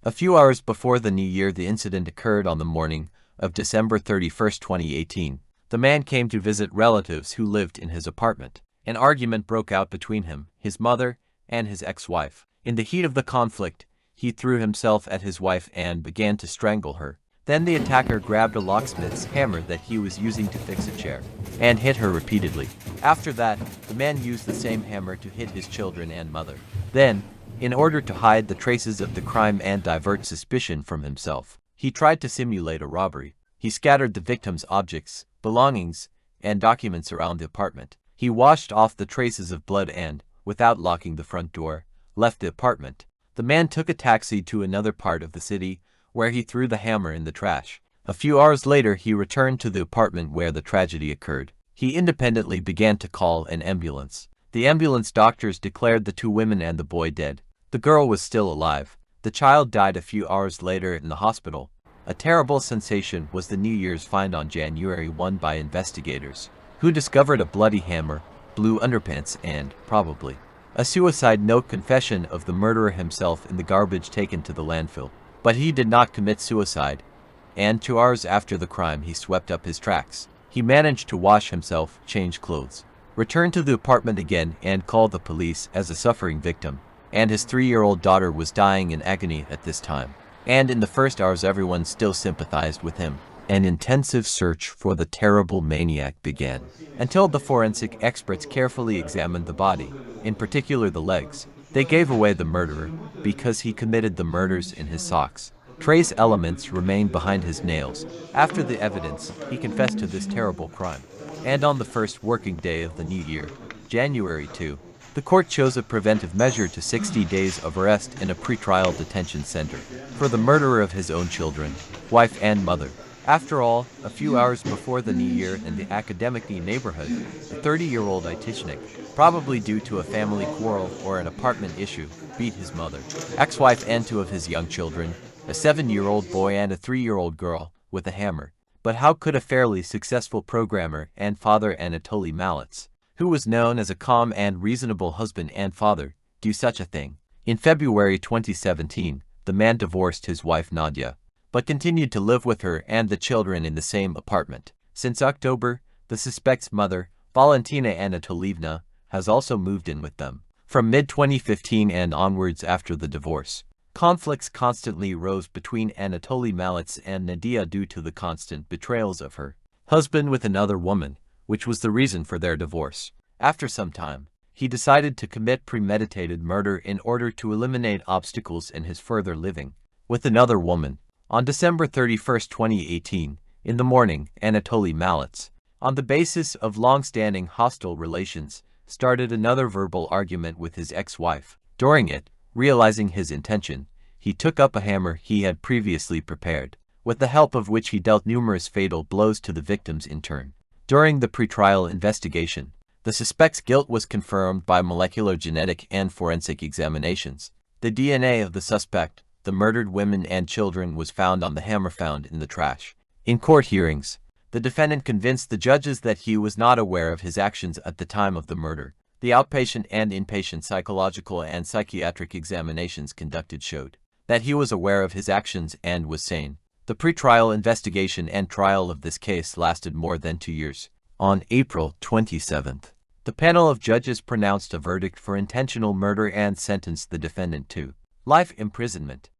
A few hours before the new year, the incident occurred on the morning of December 31st, 2018. The man came to visit relatives who lived in his apartment. An argument broke out between him, his mother, and his ex-wife. In the heat of the conflict, he threw himself at his wife and began to strangle her. Then the attacker grabbed a locksmith's hammer that he was using to fix a chair and hit her repeatedly. After that, the man used the same hammer to hit his children and mother. Then, in order to hide the traces of the crime and divert suspicion from himself, he tried to simulate a robbery. He scattered the victim's objects, belongings, and documents around the apartment. He washed off the traces of blood and, without locking the front door, left the apartment. The man took a taxi to another part of the city, where he threw the hammer in the trash. A few hours later, he returned to the apartment where the tragedy occurred. He independently began to call an ambulance. The ambulance doctors declared the two women and the boy dead. The girl was still alive. The child died a few hours later in the hospital. A terrible sensation was the New Year's find on January 1 by investigators, who discovered a bloody hammer, blue underpants, and, probably, a suicide note confession of the murderer himself in the garbage taken to the landfill. But he did not commit suicide, and 2 hours after the crime he swept up his tracks. He managed to wash himself, change clothes, return to the apartment again, and call the police as a suffering victim. And his 3-year-old daughter was dying in agony at this time. And in the first hours everyone still sympathized with him. An intensive search for the terrible maniac began, until the forensic experts carefully examined the body, in particular the legs. They gave away the murderer because he committed the murders in his socks. Trace elements remained behind his nails. After the evidence, he confessed to this terrible crime. And on the first working day of the new year, January 2, the court chose a preventive measure to 60 days of arrest in a pretrial detention center for the murderer of his own children, wife and mother. After all, a few hours before the new year in the Akademiki neighborhood, a 30-year-old Aitishnik, probably due to a family quarrel or an apartment issue, beat his mother, ex-wife and 2 of his young children, a 7-year-old boy and a 3-year-old girl, with a hammer. But how could a fairly successful programmer and father, Anatoly Malets, who was known as a calm and reasonable husband and father, do such a thing? In February 2017, the man divorced his wife Nadia, but continued to live with her and the children in the same apartment. Since October, the suspect's mother, Valentina Anatolievna, has also moved in with them. From mid-2015 and onwards after the divorce, conflicts constantly rose between Anatoly Malets and Nadia due to the constant betrayals of her husband with another woman, which was the reason for their divorce. After some time, he decided to commit premeditated murder in order to eliminate obstacles in his further living with another woman. On December 31, 2018, in the morning, Anatoly Malets, on the basis of long-standing hostile relations, started another verbal argument with his ex-wife. During it, realizing his intention, he took up a hammer he had previously prepared, with the help of which he dealt numerous fatal blows to the victims in turn. During the pretrial investigation, the suspect's guilt was confirmed by molecular genetic and forensic examinations. The DNA of the suspect, the murdered women and children, was found on the hammer found in the trash. In court hearings, the defendant convinced the judges that he was not aware of his actions at the time of the murder. The outpatient and inpatient psychological and psychiatric examinations conducted showed that he was aware of his actions and was sane. The pretrial investigation and trial of this case lasted more than 2 years. On April 27, the panel of judges pronounced a verdict for intentional murder and sentenced the defendant to life imprisonment.